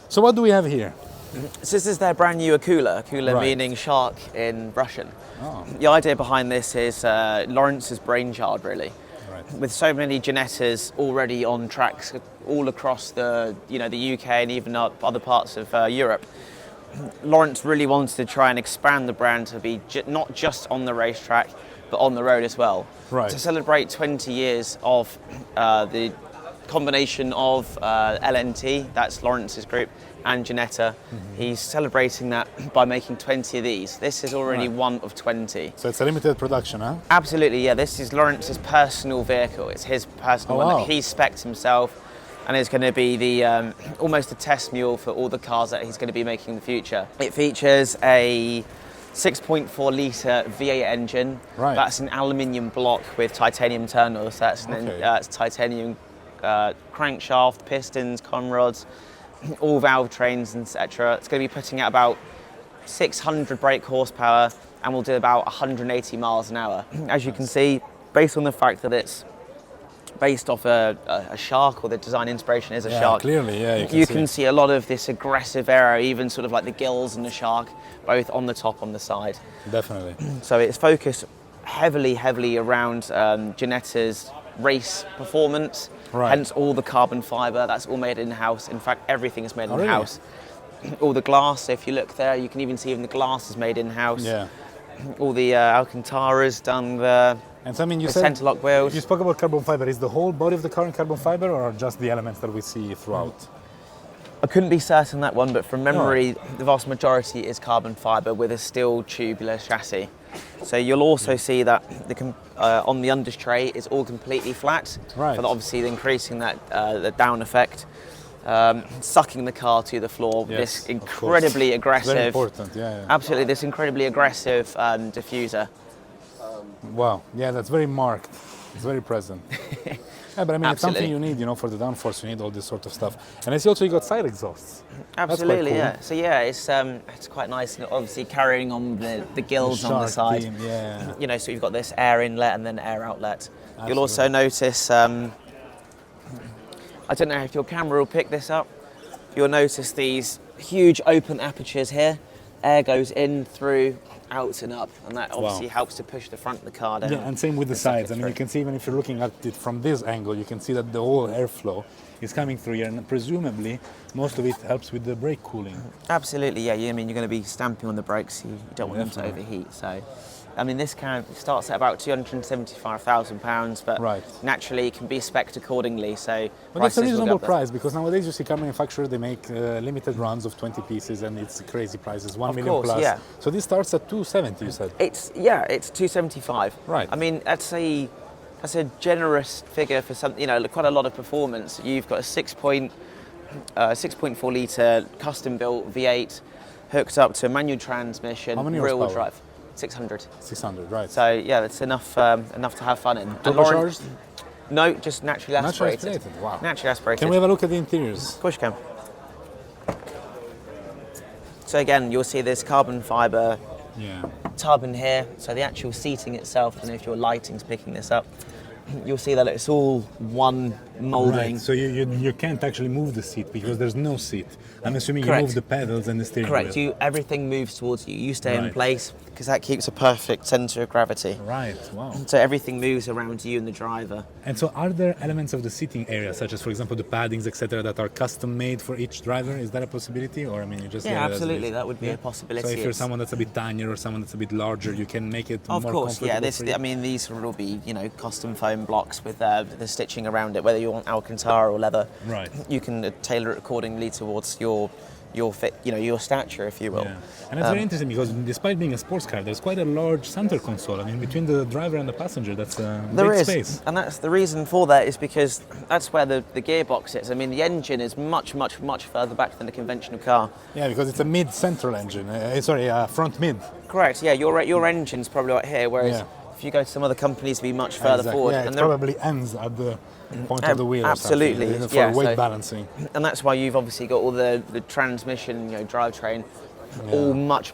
So what do we have here? So this is their brand new Akula, Right. meaning shark in Russian. Oh. The idea behind this is Lawrence's brainchild, really. Right. With so many Ginettas already on tracks all across the UK and even other parts of Europe, Lawrence really wanted to try and expand the brand to be not just on the racetrack, but on the road as well. Right. To celebrate 20 years of the combination of LNT, that's Lawrence's group, and Ginetta, he's celebrating that by making 20 of these. This is already Right. one of 20. So it's a limited production, huh? Absolutely, yeah. This is Lawrence's personal vehicle. It's his personal one wow. that he specced himself, and is going to be the almost a test mule for all the cars that he's going to be making in the future. It features a 6.4 litre V8 engine. Right. That's an aluminium block with titanium internals. That's it's titanium crankshaft, pistons, conrods, all valve trains, etc. It's going to be putting out about 600 brake horsepower and will do about 180 miles an hour. As you can see, based on the fact that it's based off a shark, or the design inspiration is a shark. Clearly, yeah. You can see a lot of this aggressive aero, even sort of like the gills and the shark, both on the top, on the side. Definitely. So it's focused heavily around Ginetta's race performance. Right. Hence all the carbon fibre, that's all made in-house. In fact, everything is made really? in-house. All the glass, so if you look there, you can even see even the glass is made in-house. Yeah. All the Alcantara's done the And so I mean, you The said centerlock wheels. You spoke about carbon fiber. Is the whole body of the car in carbon fiber, or just the elements that we see throughout? I couldn't be certain that one, but from memory, the vast majority is carbon fibre with a steel tubular chassis. So you'll also see that on the undertray it's all completely flat, Right. but obviously increasing that the down effect, sucking the car to the floor with Yes, this of incredibly course. aggressive, Very important, yeah. absolutely this incredibly aggressive diffuser. Wow, yeah, that's very marked. It's very present. Yeah, but I mean, it's something Absolutely. you need, for the downforce, you need all this sort of stuff. And I see also you got side exhausts. Absolutely, cool. yeah. So yeah, it's quite nice. And obviously carrying on the gills on the Shark side. theme, yeah. So you've got this air inlet and then air outlet. You'll also notice. I don't know if your camera will pick this up. You'll notice these huge open apertures here. Air goes in, through, out and up, and that obviously helps to push the front of the car down. Yeah, and same with the suck it sides. I mean, through. you can see even if you're looking at it from this angle, you can see that the whole airflow is coming through here, and presumably most of it helps with the brake cooling. Absolutely, yeah. I mean, you're going to be stamping on the brakes. You don't want them to overheat. So, I mean, this car starts at about £275,000, but Right. naturally it can be spec'd accordingly. So, But that's a prices will go reasonable up there. price, because nowadays you see car manufacturers, they make limited runs of 20 pieces, and it's crazy prices, 1 million course, plus. yeah. So this starts at 270, you said. It's £275. Right. I mean, that's a generous figure for some. Quite a lot of performance. You've got a 6.4 litre custom built V8 hooked up to a manual transmission, How many rear-wheel horsepower? drive, 600. 600, right. So yeah, that's enough to have fun in. And Turbocharged? No, just naturally Naturally aspirated. aspirated, wow. Naturally aspirated. Can we have a look at the interiors? Of course you can. So again, you'll see this carbon fibre Yeah. tub in here. So the actual seating itself, I don't know if your lighting's picking this up, you'll see that it's all one moulding. Right, so you can't actually move the seat because there's no seat. I'm assuming Correct. you move the pedals and the steering Correct. wheel. Everything moves towards you. You stay in Right. place because that keeps a perfect centre of gravity. Right, wow. So everything moves around you and the driver. And so are there elements of the seating area, such as, for example, the paddings, etc., that are custom made for each driver? Is that a possibility? Or, I mean, you just Yeah, get it as it absolutely. is? That would be Yeah? a possibility. So if you're It's- someone that's a bit tinier or someone that's a bit larger, you can make it Of more course, yeah. comfortable for you? I mean, these will all be, custom foam blocks with the stitching around it. Whether you want Alcantara or leather, Right. You can tailor it accordingly towards your fit, your stature, if you will. Yeah. And it's very interesting because despite being a sports car, there's quite a large center console. I mean, between the driver and the passenger, that's a There big is, space. and that's the reason for that is because that's where the gearbox is. I mean, the engine is much further back than a conventional car. Yeah, because it's a mid-central engine. Front mid. Correct. Yeah, your engine's probably right here, whereas Yeah. if you go to some other companies, it'd be much further Exactly. forward. Yeah, it and probably ends at the point of the wheel or absolutely, something, for yeah, weight so- balancing. And that's why you've obviously got all the transmission, drivetrain, all much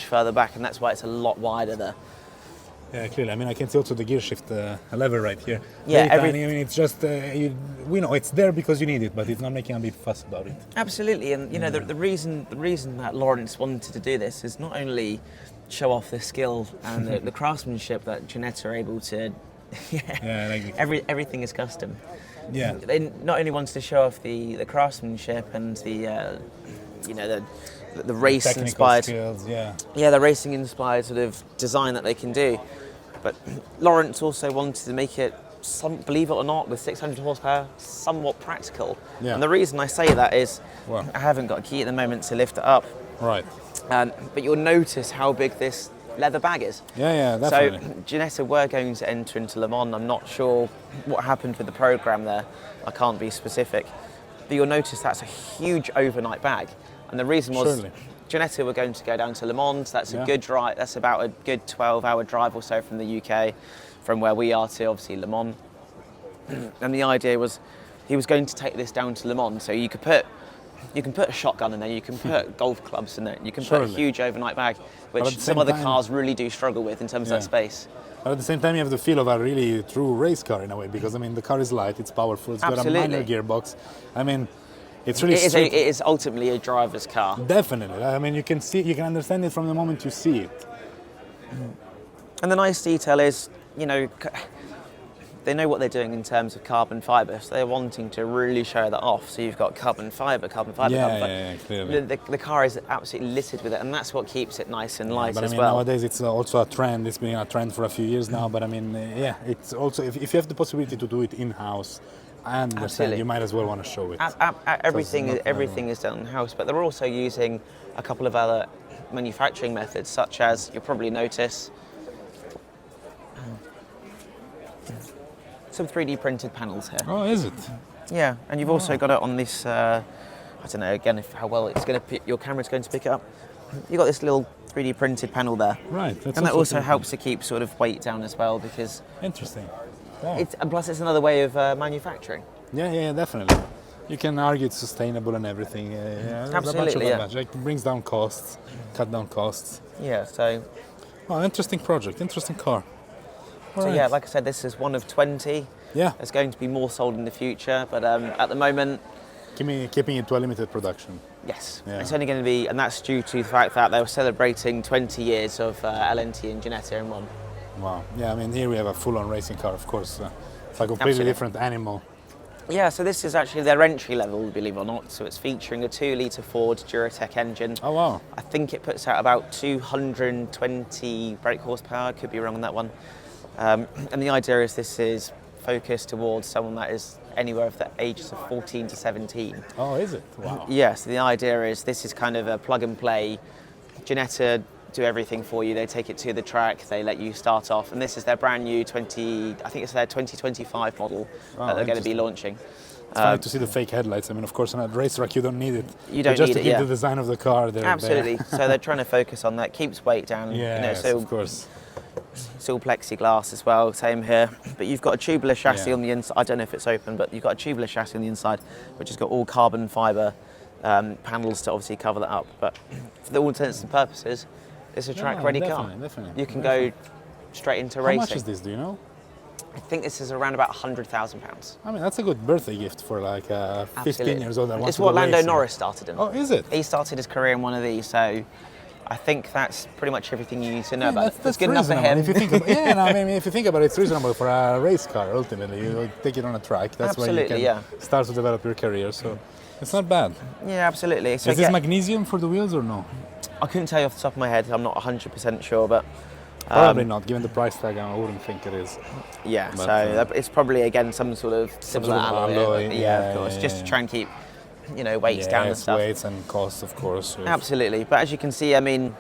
further back, and that's why it's a lot wider there. Yeah, clearly. I mean, I can see also the gear shift lever right here. Yeah, Very tiny. I mean, it's just we know it's there because you need it, but it's not making a big fuss about it. Absolutely, and you know the reason that Lawrence wanted to do this is not only show off the skill and the craftsmanship that Ginetta are able to. Everything is custom. Yeah. They not only wanted to show off the craftsmanship and the the race inspired skills, the racing inspired sort of design that they can do, but Lawrence also wanted to make it, believe it or not, with 600 horsepower, somewhat practical. Yeah. And the reason I say that is I haven't got a key at the moment to lift it up. Right. But you'll notice how big this leather bag is. Yeah, definitely. So Ginetta were going to enter into Le Mans. I'm not sure what happened with the program there. I can't be specific. But you'll notice that's a huge overnight bag. And the reason was Ginetta were going to go down to Le Mans. That's a good drive. That's about a good 12-hour drive or so from the UK, from where we are to obviously Le Mans. And the idea was he was going to take this down to Le Mans. So you can put a shotgun in there, you can put golf clubs in there, you can put a huge overnight bag, which some other cars really do struggle with in terms of that space. But at the same time, you have the feel of a really true race car in a way, because I mean the car is light, it's powerful, it's got a minor gearbox. I mean, it's really it is ultimately a driver's car. Definitely. I mean, you can understand it from the moment you see it. And the nice detail is, you know, they know what they're doing in terms of carbon fibre, so they're wanting to really show that off. So you've got carbon fibre. Yeah, clearly. The car is absolutely littered with it, and that's what keeps it nice and light but as I mean, well. Nowadays it's also a trend. It's been a trend for a few years now. But I mean, it's also if you have the possibility to do it in-house, I understand you might as well want to show it. Everything is done in-house, but they're also using a couple of other manufacturing methods, such as you'll probably notice some 3D printed panels here. Oh, is it? Yeah, and you've also got it on this. I don't know again how well it's going to your camera's going to pick it up. You've got this little 3D printed panel there. Right. And that also helps to keep sort of weight down as well, because interesting. Wow. And plus it's another way of manufacturing. Yeah, definitely. You can argue it's sustainable and everything. Absolutely, It brings down costs, cut down costs. Yeah. So. Oh, interesting project, interesting car. So yeah, like I said, this is one of 20. Yeah. There's going to be more sold in the future, but at the moment... Keeping it to a limited production. Yes. Yeah. It's only going to be, and that's due to the fact that they were celebrating 20 years of LNT and Ginetta in one. Wow. Yeah, I mean, here we have a full-on racing car, of course. It's a completely different animal. Yeah, so this is actually their entry level, believe it or not. So it's featuring a 2-litre Ford Duratec engine. Oh, wow. I think it puts out about 220 brake horsepower, could be wrong on that one. And the idea is this is focused towards someone that is anywhere of the ages of 14 to 17. Oh, is it? Wow. Yeah, so the idea is this is kind of a plug and play. Ginetta do everything for you. They take it to the track, they let you start off, and this is their brand new 2025 model that they're going to be launching. It's funny to see the fake headlights. I mean, of course, on a racetrack you don't need it. You don't just need to keep the design of the car. Absolutely. So they're trying to focus on that, keeps weight down. Yeah, of course. It's all plexiglass as well, same here. But you've got a tubular chassis on the inside. I don't know if it's open, but you've got a tubular chassis on the inside, which has got all carbon fibre panels to obviously cover that up. But for all intents and purposes, it's a track-ready car. Definitely. You can go straight into racing. How much is this, do you know? I think this is around about £100,000. I mean, that's a good birthday gift for like 15 years old. It's what Lando Norris started in. Oh, is it? He started his career in one of these, so I think that's pretty much everything you need to know about it. That's good enough for him. If you think about, I mean, if you think about it, it's reasonable for a race car. Ultimately, you take it on a track. That's where you can start to develop your career. So it's not bad. Yeah, absolutely. So is this magnesium for the wheels or no? I couldn't tell you off the top of my head. I'm not 100% sure, but probably not. Given the price tag, I wouldn't think it is. Yeah, but, so it's probably again some sort of similar alloy. Yeah, of course, just to try and keep weights down and stuff. Weights and costs, of course. Absolutely, but as you can see, I mean,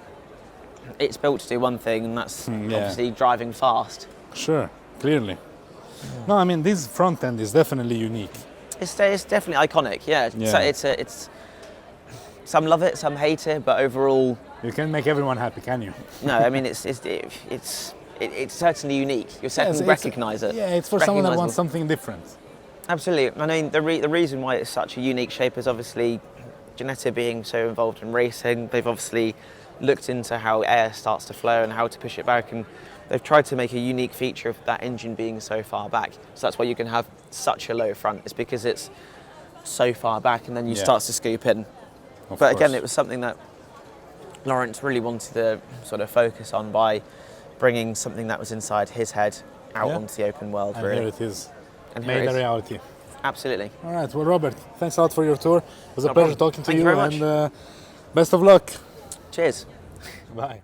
it's built to do one thing, and that's obviously driving fast. Sure, clearly. No, I mean, this front end is definitely unique. It's definitely iconic. Yeah. So it's some love it, some hate it, but overall, you can make everyone happy, can you? No, I mean it's certainly unique. You certainly recognise it. Yeah, it's for someone that wants something different. Absolutely. I mean, the reason why it's such a unique shape is obviously Ginetta being so involved in racing. They've obviously looked into how air starts to flow and how to push it back, and they've tried to make a unique feature of that engine being so far back. So that's why you can have such a low front. It's because it's so far back and then you start to scoop in. But again, it was something that Lawrence really wanted to sort of focus on by bringing something that was inside his head out onto the open world. And really. Here it is, And made a reality. Absolutely. All right, well, Robert, thanks a lot for your tour. It was a pleasure talking to you, Thank you very much. and best of luck. Cheers. Bye.